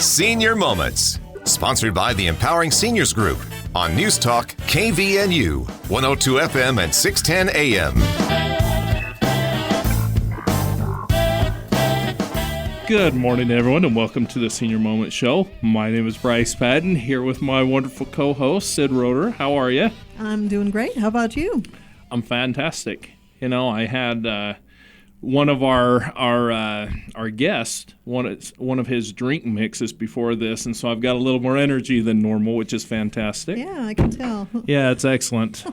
Senior Moments, sponsored by the Empowering Seniors Group on News Talk KVNU, 102 FM and 610 AM. Good morning, everyone, and welcome to the Senior Moment Show. My name is Bryce Patton, here with my wonderful co-host, Sid Roeder. How are you? I'm doing great. How about you? I'm fantastic. You know, I had one of our guests, one of his drink mixes before this, and so I've got a little more energy than normal, which is fantastic. Yeah, I can tell. Yeah, it's excellent.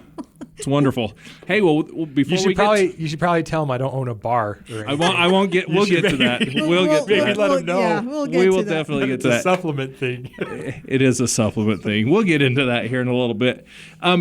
It's wonderful. Hey, well, before you should probably tell him I don't own a bar. I won't get. We'll get to that. We'll get to that. Let him know. Yeah, We will definitely get to that. It's a supplement thing. It is a supplement thing. We'll get into that here in a little bit.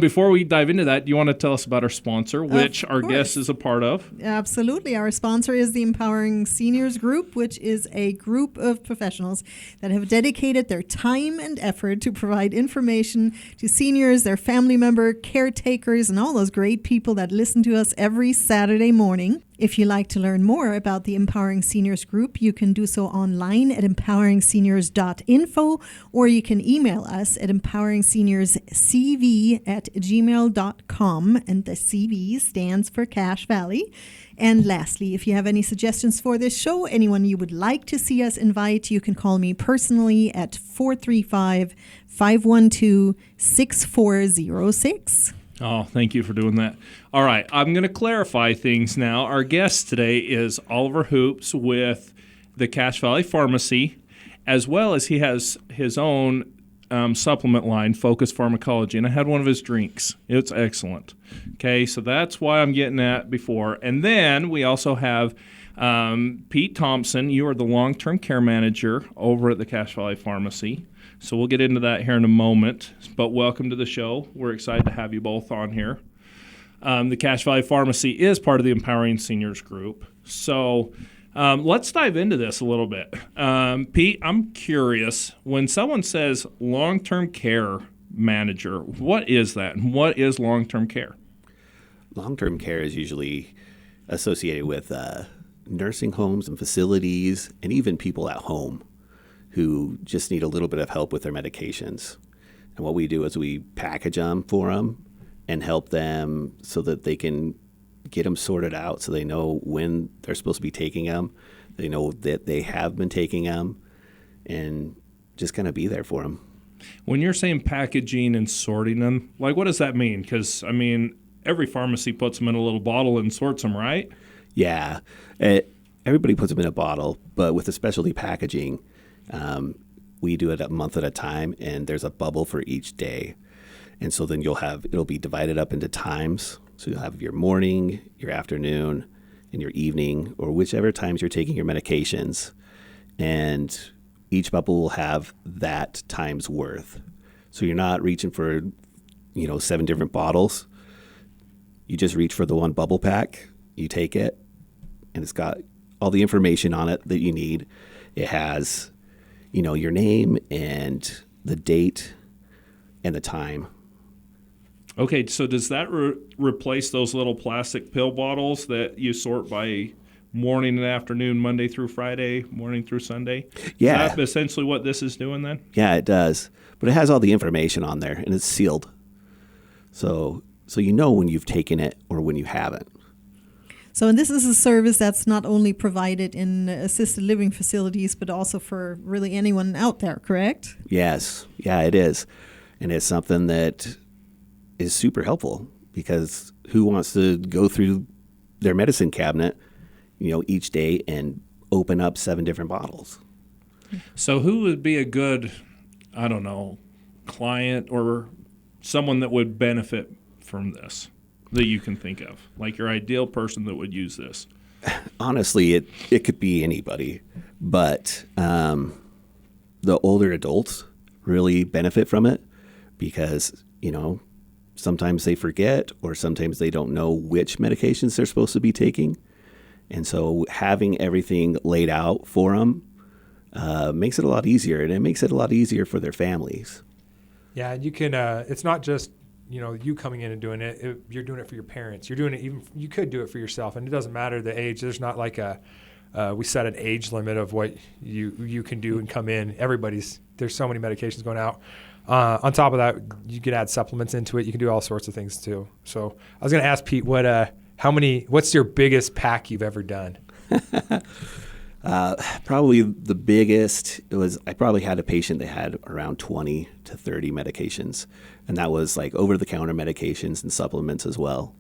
Before we dive into that, do you want to tell us about our sponsor, which our guest is a part of? Absolutely. Our sponsor is the Empowering Seniors Group, which is a group of professionals that have dedicated their time and effort to provide information to seniors, their family member, caretakers, and all those great people that listen to us every Saturday morning. If you'd like to learn more about the Empowering Seniors Group, you can do so online at empoweringseniors.info, or you can email us at empoweringseniorscv@gmail.com, and the CV stands for Cache Valley. And lastly, if you have any suggestions for this show, anyone you would like to see us invite, you can call me personally at 435-512-6406. Oh, thank you for doing that. All right, I'm going to clarify things now. Our guest today is Oliver Hoops with the Cache Valley Pharmacy, as well as he has his own supplement line, Focus Pharmacology, and I had one of his drinks. It's excellent. Okay, so that's why I'm getting at before. And then we also have Pete Thompson. You are the long-term care manager over at the Cache Valley Pharmacy. So we'll get into that here in a moment, but welcome to the show. We're excited to have you both on here. The Cache Valley Pharmacy is part of the Empowering Seniors Group. So let's dive into this a little bit. Pete, I'm curious, when someone says long-term care manager, what is that? And what is long-term care? Long-term care is usually associated with nursing homes and facilities and even people at home who just need a little bit of help with their medications. And what we do is we package them for them and help them so that they can get them sorted out so they know when they're supposed to be taking them. They know that they have been taking them and just kind of be there for them. When you're saying packaging and sorting them, like what does that mean? Because, I mean, every pharmacy puts them in a little bottle and sorts them, right? Yeah. Everybody puts them in a bottle, but with the specialty packaging, we do it a month at a time, and there's a bubble for each day. And so then it'll be divided up into times. So you'll have your morning, your afternoon, and your evening, or whichever times you're taking your medications. And each bubble will have that time's worth. So you're not reaching for, 7 different bottles. You just reach for the one bubble pack, you take it, and it's got all the information on it that you need. It has your name and the date and the time. Okay, so does that replace those little plastic pill bottles that you sort by morning and afternoon, Monday through Friday, morning through Sunday? Yeah. Is that essentially what this is doing then? Yeah, it does. But it has all the information on there, and it's sealed. So you know when you've taken it or when you haven't. So this is a service that's not only provided in assisted living facilities, but also for really anyone out there, correct? Yes. Yeah, it is. And it's something that is super helpful because who wants to go through their medicine cabinet, each day and open up 7 different bottles? So who would be a good, client or someone that would benefit from this that you can think of? Like your ideal person that would use this? Honestly, it could be anybody, but the older adults really benefit from it because, sometimes they forget or sometimes they don't know which medications they're supposed to be taking. And so having everything laid out for them makes it a lot easier, and it makes it a lot easier for their families. Yeah, and you can, it's not just, you coming in and doing it. You're doing it for your parents. You're doing it you could do it for yourself, and it doesn't matter the age. There's not like a We set an age limit of what you can do and come in. There's so many medications going out. On top of that, you can add supplements into it. You can do all sorts of things too. So I was going to ask Pete, what's your biggest pack you've ever done? Probably the biggest I probably had a patient that had around 20 to 30 medications, and that was like over-the-counter medications and supplements as well.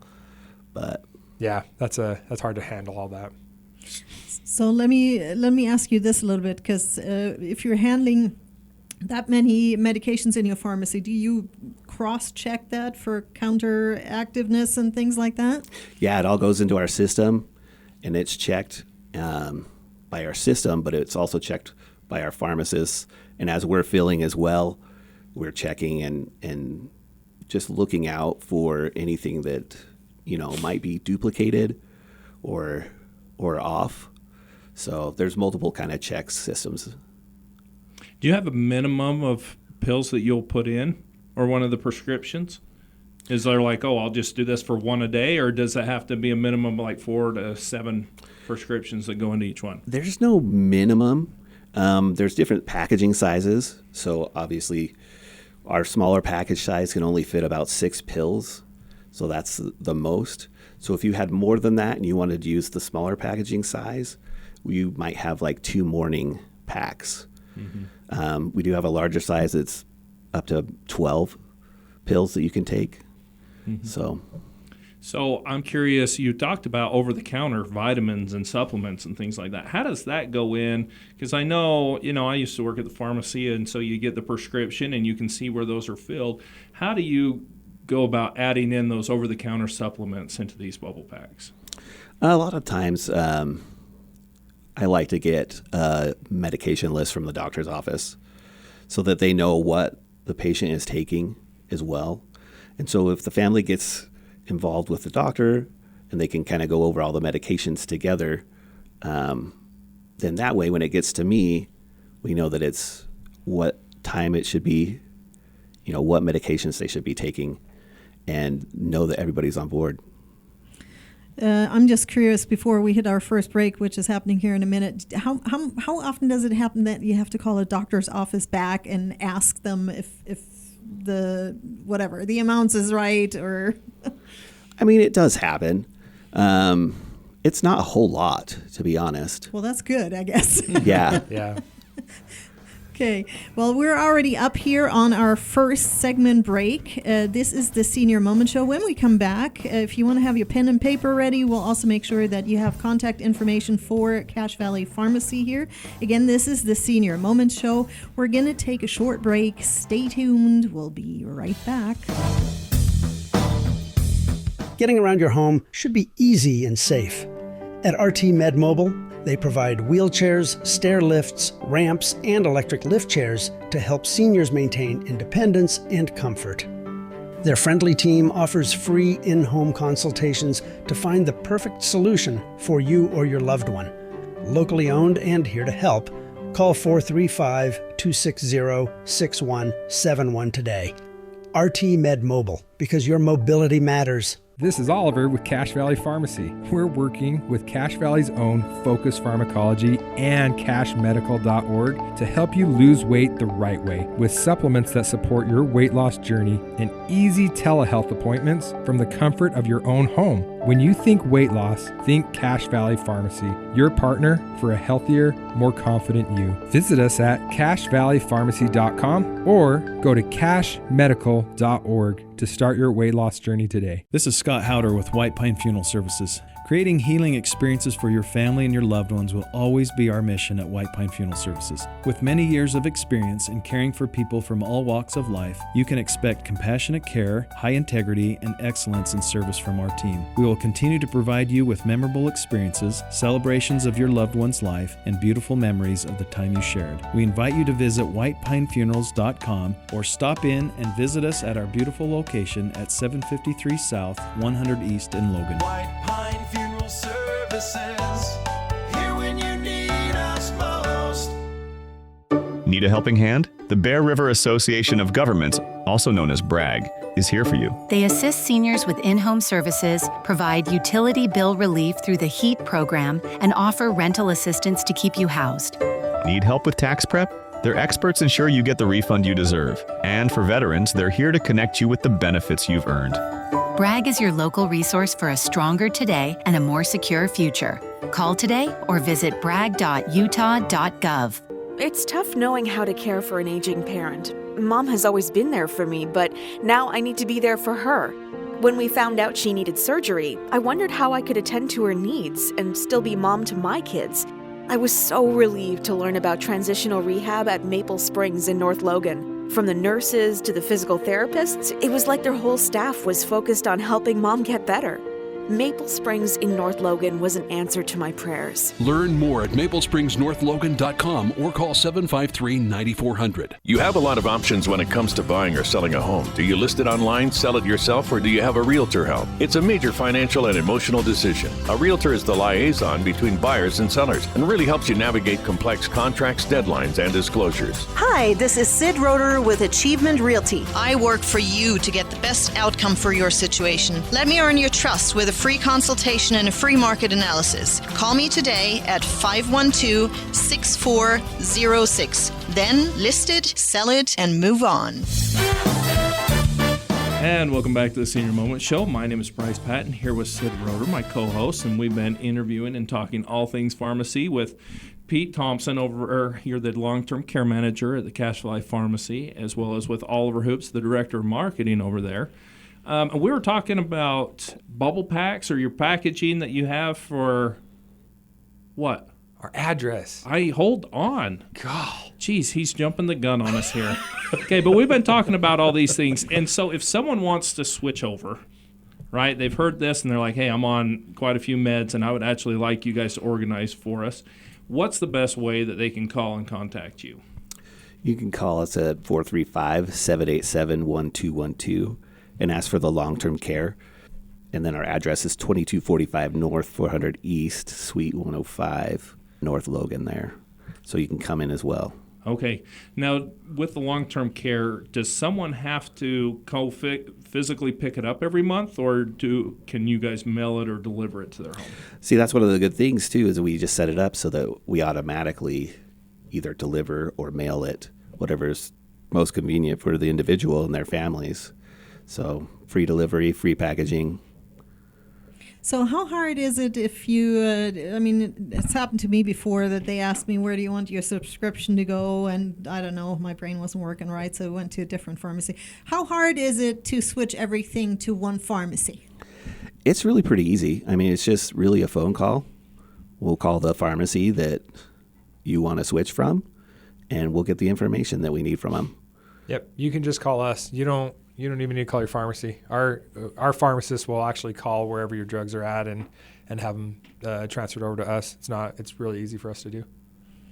But yeah, that's hard to handle all that. So let me ask you this a little bit, because if you're handling that many medications in your pharmacy, do you cross-check that for counteractiveness and things like that? Yeah, it all goes into our system, and it's checked by our system, but it's also checked by our pharmacists. And as we're filling as well, we're checking and just looking out for anything that might be duplicated or off. So there's multiple kind of check systems. Do you have a minimum of pills that you'll put in, or one of the prescriptions? Is there like, I'll just do this for one a day, or does it have to be a minimum of like 4 to 7 prescriptions that go into each one? There's no minimum. There's different packaging sizes. So obviously our smaller package size can only fit about 6 pills. So that's the most. So if you had more than that and you wanted to use the smaller packaging size, you might have like 2 morning packs. Mm-hmm. We do have a larger size that's up to 12 pills that you can take. Mm-hmm. So I'm curious, you talked about over-the-counter vitamins and supplements and things like that. How does that go in? Because I know, I used to work at the pharmacy, and so you get the prescription and you can see where those are filled. How do you go about adding in those over-the-counter supplements into these bubble packs? A lot of times I like to get a medication list from the doctor's office so that they know what the patient is taking as well. And so if the family gets involved with the doctor and they can kind of go over all the medications together, then that way when it gets to me, we know that it's what time it should be, what medications they should be taking, and know that everybody's on board. I'm just curious, before we hit our first break, which is happening here in a minute, how often does it happen that you have to call a doctor's office back and ask them if the amounts is right? Or I mean, it does happen. It's not a whole lot, to be honest. Well, that's good, I guess. Yeah. Yeah. Okay, well, we're already up here on our first segment break. This is the Senior Moment Show. When we come back, if you want to have your pen and paper ready, we'll also make sure that you have contact information for Cache Valley Pharmacy here. Again, this is the Senior Moment Show. We're going to take a short break. Stay tuned. We'll be right back. Getting around your home should be easy and safe. At RT Med Mobile, they provide wheelchairs, stair lifts, ramps, and electric lift chairs to help seniors maintain independence and comfort. Their friendly team offers free in-home consultations to find the perfect solution for you or your loved one. Locally owned and here to help. Call 435-260-6171 today. RT Med Mobile, because your mobility matters. This is Oliver with Cache Valley Pharmacy. We're working with Cache Valley's own Focus Pharmacology and CacheMedical.org to help you lose weight the right way with supplements that support your weight loss journey and easy telehealth appointments from the comfort of your own home. When you think weight loss, think Cache Valley Pharmacy, your partner for a healthier, more confident you. Visit us at CacheValleyPharmacy.com or go to CacheMedical.org to start your weight loss journey today. This is Scott Howder with White Pine Funeral Services. Creating healing experiences for your family and your loved ones will always be our mission at White Pine Funeral Services. With many years of experience in caring for people from all walks of life, you can expect compassionate care, high integrity, and excellence in service from our team. We will continue to provide you with memorable experiences, celebrations of your loved one's life, and beautiful memories of the time you shared. We invite you to visit whitepinefunerals.com or stop in and visit us at our beautiful location at 753 South, 100 East in Logan. White Pine Funeral Services, here when you need us most. Need a helping hand? The Bear River Association of Governments, also known as BRAG, is here for you. They assist seniors with in-home services, provide utility bill relief through the HEAT program, and offer rental assistance to keep you housed. Need help with tax prep? Their experts ensure you get the refund you deserve. And for veterans, they're here to connect you with the benefits you've earned. BRAG is your local resource for a stronger today and a more secure future. Call today or visit brag.utah.gov. It's tough knowing how to care for an aging parent. Mom has always been there for me, but now I need to be there for her. When we found out she needed surgery, I wondered how I could attend to her needs and still be mom to my kids. I was so relieved to learn about transitional rehab at Maple Springs in North Logan. From the nurses to the physical therapists, it was like their whole staff was focused on helping Mom get better. Maple Springs in North Logan was an answer to my prayers. Learn more at maplespringsnorthlogan.com or call 753-9400. You have a lot of options when it comes to buying or selling a home. Do you list it online, sell it yourself, or do you have a realtor help? It's a major financial and emotional decision. A realtor is the liaison between buyers and sellers and really helps you navigate complex contracts, deadlines, and disclosures. Hi, this is Sid Roeder with Achievement Realty. I work for you to get the best outcome for your situation. Let me earn your trust with a free consultation and a free market analysis. Call me today at 512-6406. Then list it, sell it, and move on. And welcome back to the Senior Moment Show. My name is Bryce Patton, here with Sid Roeder, my co-host, and we've been interviewing and talking all things pharmacy with Pete Thompson you're the long-term care manager at the Cache Valley Pharmacy, as well as with Oliver Hoops, the director of marketing over there. And we were talking about bubble packs or your packaging that you have for what? Our address. Hold on. God. Jeez, he's jumping the gun on us here. Okay, but we've been talking about all these things. And so if someone wants to switch over, right, they've heard this and they're like, hey, I'm on quite a few meds and I would actually like you guys to organize for us. What's the best way that they can call and contact you? You can call us at 435-787-1212. and ask for the long-term care. And then our address is 2245 North, 400 East, Suite 105, North Logan there. So you can come in as well. Okay. Now, with the long-term care, does someone have to physically pick it up every month, or can you guys mail it or deliver it to their home? See, that's one of the good things, too, is we just set it up so that we automatically either deliver or mail it, whatever's most convenient for the individual and their families. So free delivery, free packaging. So how hard is it if you, it's happened to me before that they asked me, where do you want your subscription to go? And I don't know, my brain wasn't working right, so I went to a different pharmacy. How hard is it to switch everything to one pharmacy? It's really pretty easy. I mean, it's just really a phone call. We'll call the pharmacy that you want to switch from, and we'll get the information that we need from them. Yep, you can just call us. You don't even need to call your pharmacy. Our pharmacist will actually call wherever your drugs are at and have them transferred over to us. It's really easy for us to do.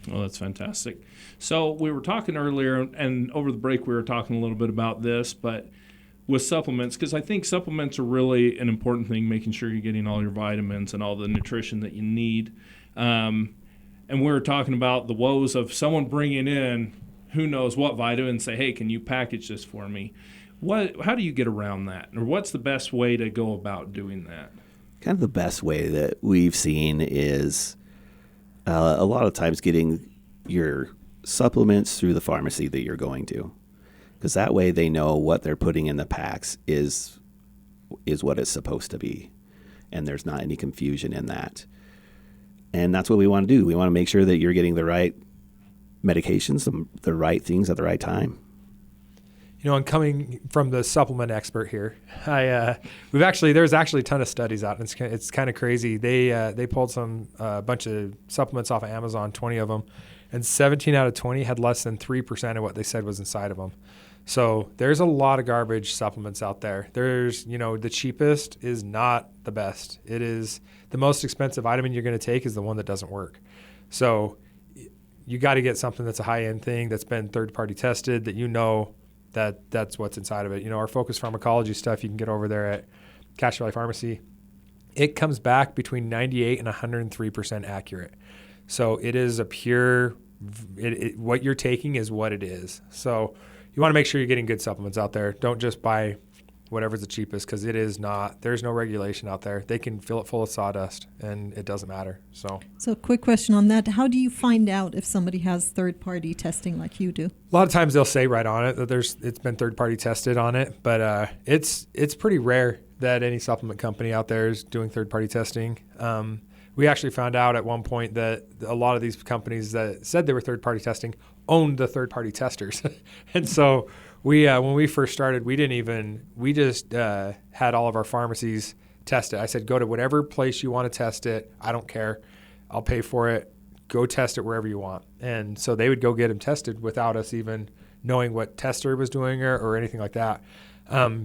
Well, that's fantastic. So we were talking earlier, and over the break we were talking a little bit about this, but with supplements, because I think supplements are really an important thing, making sure you're getting all your vitamins and all the nutrition that you need. And we were talking about the woes of someone bringing in who knows what vitamin and say, hey, can you package this for me? How do you get around that? Or what's the best way to go about doing that? Kind of the best way that we've seen is a lot of times getting your supplements through the pharmacy that you're going to. Because that way they know what they're putting in the packs is what it's supposed to be. And there's not any confusion in that. And that's what we want to do. We want to make sure that you're getting the right medications, the right things at the right time. You know, and coming from the supplement expert here, there's actually a ton of studies out, and it's kind of crazy. They pulled a bunch of supplements off of Amazon, 20 of them, and 17 out of 20 had less than 3% of what they said was inside of them. So there's a lot of garbage supplements out there. The cheapest is not the best. It is the most expensive vitamin you're going to take is the one that doesn't work. So you got to get something that's a high-end thing that's been third-party tested, that you know that's what's inside of it. You know, our Focus Pharmacology stuff you can get over there at Cache Valley Pharmacy. It comes back between 98 and 103% accurate. So it is a pure what you're taking is what it is. So you want to make sure you're getting good supplements out there. Don't just buy whatever's the cheapest, because it is not. There's no regulation out there. They can fill it full of sawdust, and it doesn't matter. So quick question on that. How do you find out if somebody has third-party testing like you do? A lot of times they'll say right on it that it's been third-party tested on it, but it's pretty rare that any supplement company out there is doing third-party testing. We actually found out at one point that a lot of these companies that said they were third-party testing owned the third-party testers. And so when we first started, we just had all of our pharmacies test it. I said, go to whatever place you want to test it. I don't care. I'll pay for it. Go test it wherever you want. And so they would go get them tested without us even knowing what tester was doing or anything like that.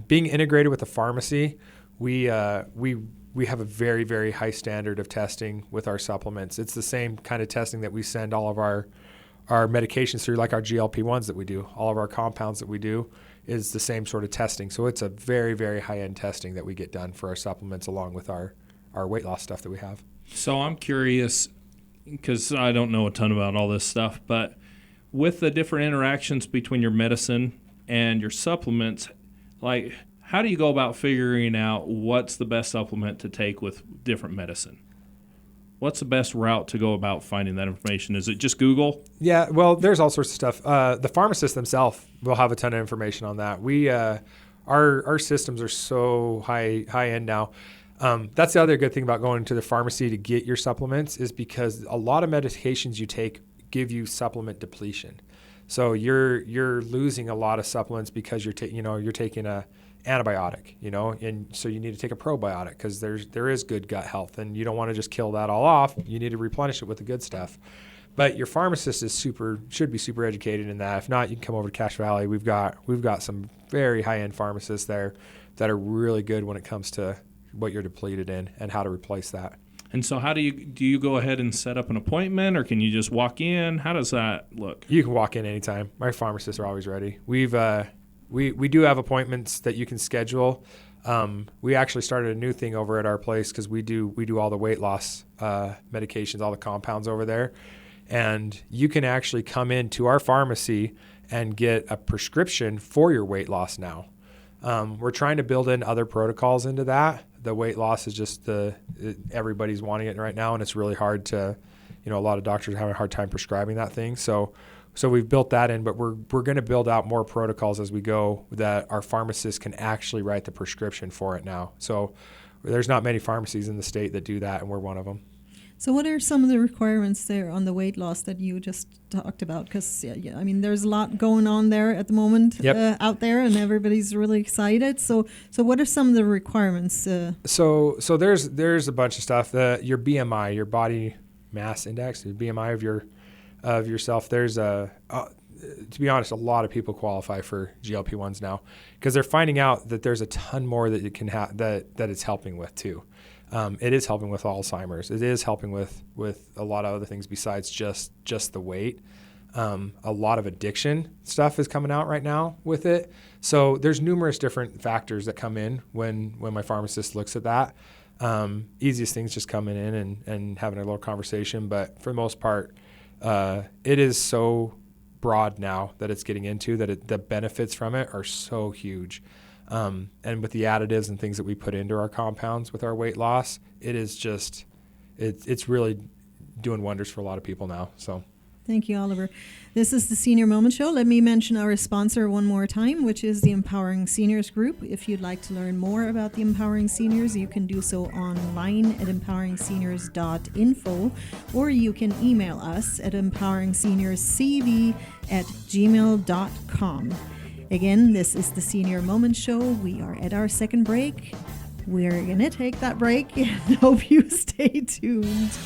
Being integrated with the pharmacy, we have a very, very high standard of testing with our supplements. It's the same kind of testing that we send all of our medications through, like our GLP-1s that we do. All of our compounds that we do is the same sort of testing. So it's a very, very high-end testing that we get done for our supplements along with our weight loss stuff that we have. So I'm curious, because I don't know a ton about all this stuff, but with the different interactions between your medicine and your supplements, like, how do you go about figuring out what's the best supplement to take with different medicine? What's the best route to go about finding that information? Is it just Google? Yeah, well, there's all sorts of stuff. The pharmacists themselves will have a ton of information on that. Our systems are so high end now. That's the other good thing about going to the pharmacy to get your supplements, is because a lot of medications you take give you supplement depletion. So you're losing a lot of supplements because you're taking a antibiotic, and so you need to take a probiotic because there is good gut health, and you don't want to just kill that all off. You need to replenish it with the good stuff. But your pharmacist should be super educated in that. If not, you can come over to Cache Valley. We've got some very high-end pharmacists there that are really good when it comes to what you're depleted in and how to replace that. And so how do you go ahead and set up an appointment, or can you just walk in? How does that look? You can walk in anytime. My pharmacists are always ready. We do have appointments that you can schedule. We actually started a new thing over at our place because we do all the weight loss medications, all the compounds over there. And you can actually come into our pharmacy and get a prescription for your weight loss now. We're trying to build in other protocols into that. The weight loss is just everybody's wanting it right now, and it's really hard to, a lot of doctors are having a hard time prescribing that thing. So we've built that in, but we're going to build out more protocols as we go that our pharmacists can actually write the prescription for it now. So there's not many pharmacies in the state that do that, and we're one of them. So what are some of the requirements there on the weight loss that you just talked about? Because, there's a lot going on there at the moment out there, and everybody's really excited. So what are some of the requirements? So there's a bunch of stuff. Your BMI, your body mass index, the BMI of yourself. There's to be honest, a lot of people qualify for GLP-1s now because they're finding out that there's a ton more that it can that it's helping with too. It is helping with Alzheimer's. It is helping with a lot of other things besides just the weight. A lot of addiction stuff is coming out right now with it. So there's numerous different factors that come in when my pharmacist looks at that. Easiest things just coming in and having a little conversation. But for the most part, it is so broad now that it's getting into that the benefits from it are so huge. And with the additives and things that we put into our compounds with our weight loss, it is just, it's really doing wonders for a lot of people now. So. Thank you, Oliver. This is the Senior Moment Show. Let me mention our sponsor one more time, which is the Empowering Seniors Group. If you'd like to learn more about the Empowering Seniors, you can do so online at empoweringseniors.info, or you can email us at empoweringseniorscv@gmail.com. Again, this is the Senior Moment Show. We are at our second break. We're going to take that break and hope you stay tuned.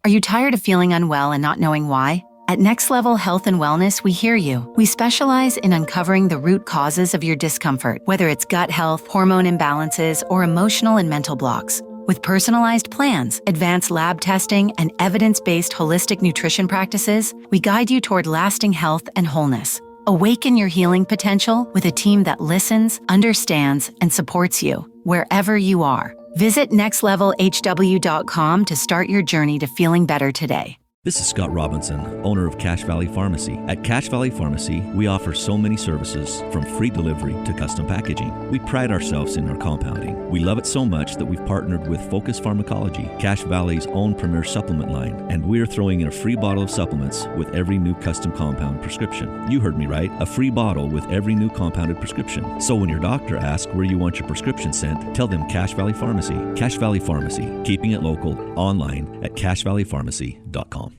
Are you tired of feeling unwell and not knowing why? At Next Level Health and Wellness, we hear you. We specialize in uncovering the root causes of your discomfort, whether it's gut health, hormone imbalances, or emotional and mental blocks. With personalized plans, advanced lab testing, and evidence-based holistic nutrition practices, we guide you toward lasting health and wholeness. Awaken your healing potential with a team that listens, understands, and supports you wherever you are. Visit nextlevelhw.com to start your journey to feeling better today. This is Scott Robinson, owner of Cache Valley Pharmacy. At Cache Valley Pharmacy, we offer so many services, from free delivery to custom packaging. We pride ourselves in our compounding. We love it so much that we've partnered with Focus Pharmacology, Cache Valley's own premier supplement line, and we're throwing in a free bottle of supplements with every new custom compound prescription. You heard me right, a free bottle with every new compounded prescription. So when your doctor asks where you want your prescription sent, tell them Cache Valley Pharmacy. Cache Valley Pharmacy, keeping it local, online at cachevalleypharmacy.com.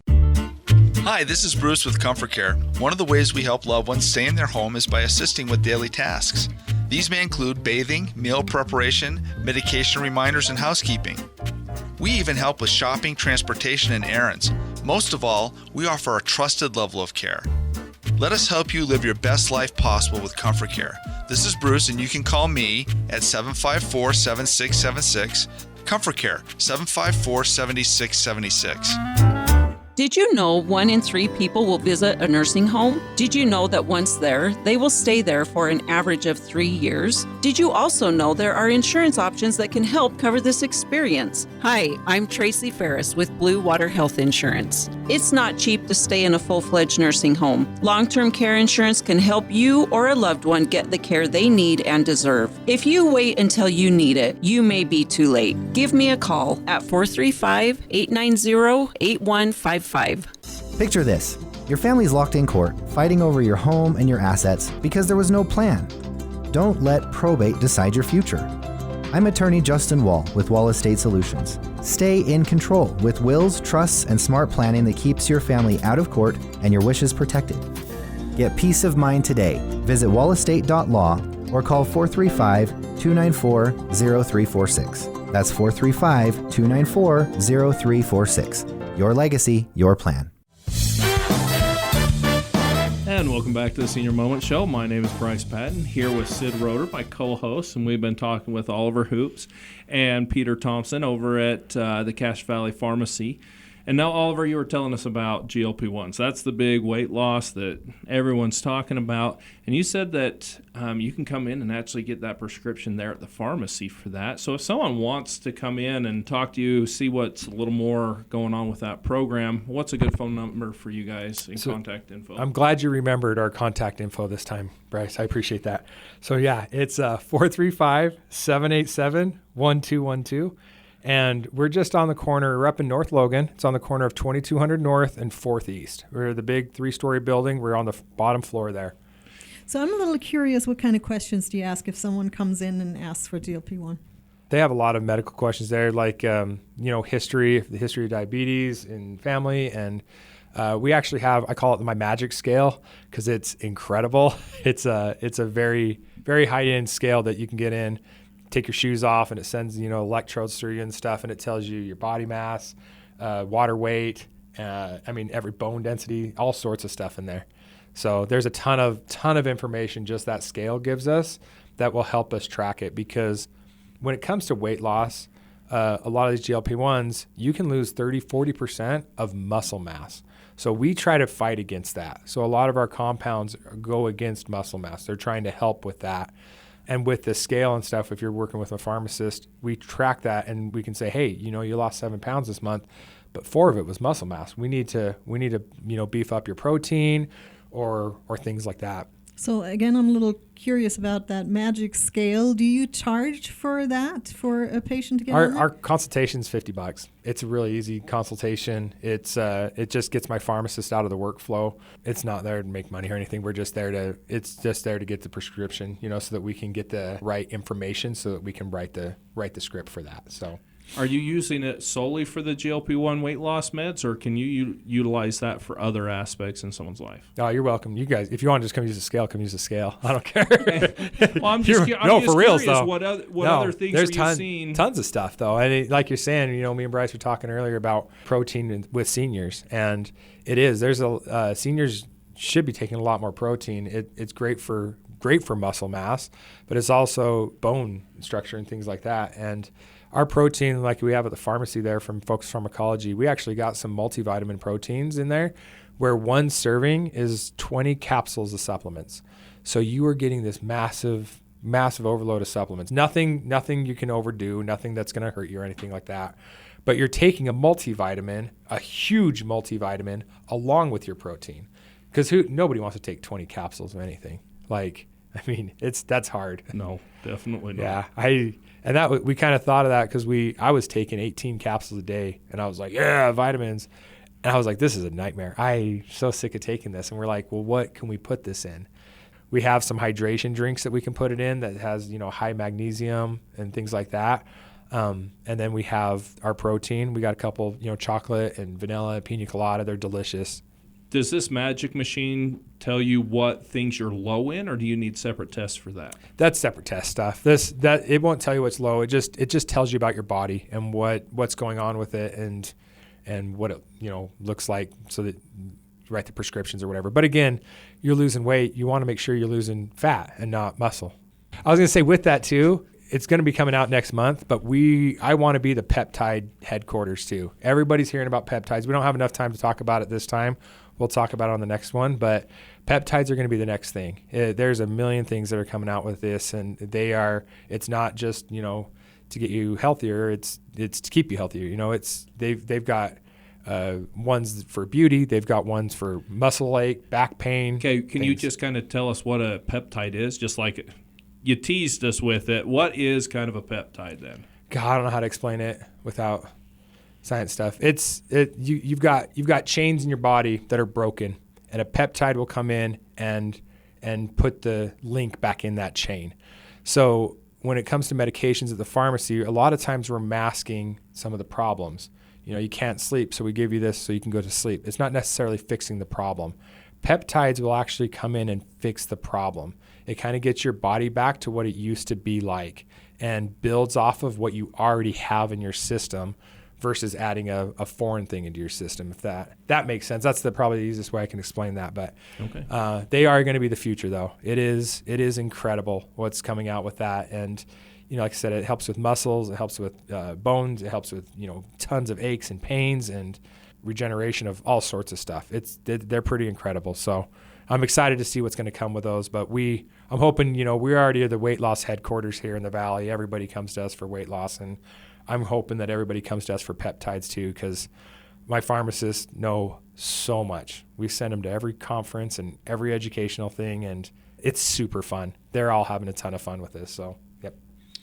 Hi, this is Bruce with Comfort Care. One of the ways we help loved ones stay in their home is by assisting with daily tasks. These may include bathing, meal preparation, medication reminders, and housekeeping. We even help with shopping, transportation, and errands. Most of all, we offer a trusted level of care. Let us help you live your best life possible with Comfort Care. This is Bruce, and you can call me at 754-7676. Comfort Care, 754-7676. Did you know 1 in 3 people will visit a nursing home? Did you know that once there, they will stay there for an average of 3 years? Did you also know there are insurance options that can help cover this experience? Hi, I'm Tracy Ferris with Blue Water Health Insurance. It's not cheap to stay in a full-fledged nursing home. Long-term care insurance can help you or a loved one get the care they need and deserve. If you wait until you need it, you may be too late. Give me a call at 435-890-8155. Picture this. Your family's locked in court, fighting over your home and your assets because there was no plan. Don't let probate decide your future. I'm attorney Justin Wall with Wall Estate Solutions. Stay in control with wills, trusts, and smart planning that keeps your family out of court and your wishes protected. Get peace of mind today. Visit wallestate.law or call 435-294-0346. That's 435-294-0346. Your legacy, your plan. And welcome back to the Senior Moment Show. My name is Bryce Patton, here with Sid Roeder, my co-host, and we've been talking with Oliver Hoops and Peter Thompson over at the Cache Valley Pharmacy. And now, Oliver, you were telling us about GLP-1s. That's the big weight loss that everyone's talking about. And you said that you can come in and actually get that prescription there at the pharmacy for that. So if someone wants to come in and talk to you, see what's a little more going on with that program, what's a good phone number for you guys and contact info? I'm glad you remembered our contact info this time, Bryce. I appreciate that. So, yeah, it's 435-787-1212. And we're just on the corner. We're up in North Logan. It's on the corner of 2200 North and 4th East. We're the big 3-story building. We're on the bottom floor there. So I'm a little curious, what kind of questions do you ask if someone comes in and asks for GLP-1? They have a lot of medical questions there, like, the history of diabetes in family. And we actually have, I call it my magic scale because it's incredible. It's a very, very high-end scale that you can get in. Take your shoes off and it sends electrodes through you and stuff, and it tells you your body mass, water weight, every bone density, all sorts of stuff in there. So there's a ton of information just that scale gives us that will help us track it, because when it comes to weight loss, a lot of these GLP-1s, you can lose 30-40% of muscle mass. So we try to fight against that. So a lot of our compounds go against muscle mass. They're trying to help with that. And with the scale and stuff, if you're working with a pharmacist, we track that and we can say, hey, you lost 7 pounds this month, but 4 of it was muscle mass. We need to beef up your protein or things like that. So again, I'm a little curious about that magic scale. Do you charge for that for a patient to get on that? Our consultation's $50. It's a really easy consultation. It just gets my pharmacist out of the workflow. It's not there to make money or anything. We're just there to get the prescription, so that we can get the right information so that we can write the script for that. So. Are you using it solely for the GLP-1 weight loss meds, or can you utilize that for other aspects in someone's life? Oh, you're welcome. You guys, if you want to just come use the scale, come use the scale. I don't care. Well, I'm just for real, though. What other things are you seeing? Tons of stuff, though. And like you're saying, me and Bryce were talking earlier about protein with seniors, and it is. There's seniors should be taking a lot more protein. It's great for muscle mass, but it's also bone structure and things like that. And our protein, like we have at the pharmacy there from Focus Pharmacology, we actually got some multivitamin proteins in there where one serving is 20 capsules of supplements. So you are getting this massive massive overload of supplements. Nothing you can overdo, nothing that's going to hurt you or anything like that. But you're taking a multivitamin, a huge multivitamin, along with your protein. Because nobody wants to take 20 capsules of anything. Like, I mean, that's hard. No, definitely not. Yeah, we kind of thought of that because I was taking 18 capsules a day, and I was like, yeah, vitamins. And I was like, this is a nightmare. I'm so sick of taking this. And we're like, well, what can we put this in? We have some hydration drinks that we can put it in that has, high magnesium and things like that. And then we have our protein. We got a couple, chocolate and vanilla, pina colada. They're delicious. Does this magic machine tell you what things you're low in, or do you need separate tests for that? That's separate test stuff. It won't tell you what's low. It just tells you about your body and what's going on with it and what it looks like, so that you write the prescriptions or whatever. But again, you're losing weight. You want to make sure you're losing fat and not muscle. I was going to say with that too, it's going to be coming out next month, but I want to be the peptide headquarters too. Everybody's hearing about peptides. We don't have enough time to talk about it this time. We'll talk about it on the next one, but peptides are going to be the next thing. There's a million things that are coming out with this, and it's not just, to get you healthier. It's to keep you healthier. They've got ones for beauty. They've got ones for muscle ache, back pain. Okay, can you just kind of tell us what a peptide is? Just like you teased us with it. What is kind of a peptide then? God, I don't know how to explain it without science stuff. You've got chains in your body that are broken, and a peptide will come in and put the link back in that chain. So when it comes to medications at the pharmacy, a lot of times we're masking some of the problems. You can't sleep, so we give you this so you can go to sleep. It's not necessarily fixing the problem. Peptides will actually come in and fix the problem. It kind of gets your body back to what it used to be like and builds off of what you already have in your system versus adding a foreign thing into your system, if that makes sense. That's probably the easiest way I can explain that. But okay. They are going to be the future, though. It is incredible what's coming out with that. And, like I said, it helps with muscles, it helps with bones, it helps with, tons of aches and pains and regeneration of all sorts of stuff. They're pretty incredible. So I'm excited to see what's going to come with those. But I'm hoping, we already are the weight loss headquarters here in the Valley. Everybody comes to us for weight loss, and I'm hoping that everybody comes to us for peptides too, because my pharmacists know so much. We send them to every conference and every educational thing, and it's super fun. They're all having a ton of fun with this. So, yep.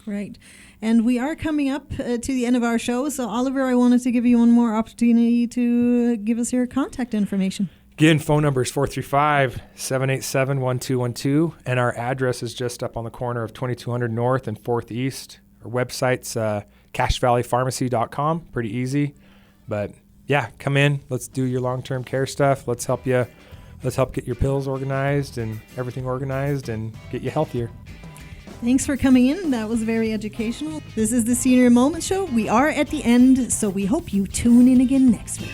Great. And we are coming up to the end of our show. So, Oliver, I wanted to give you one more opportunity to give us your contact information. Again, phone number is 435-787-1212, and our address is just up on the corner of 2200 North and 4th East. Our website's CashValleyPharmacy.com. Pretty easy. But yeah, come in. Let's do your long-term care stuff. Let's help get your pills organized and everything organized and get you healthier. Thanks for coming in. That was very educational. This is the Senior Moment Show. We are at the end, so we hope you tune in again next week.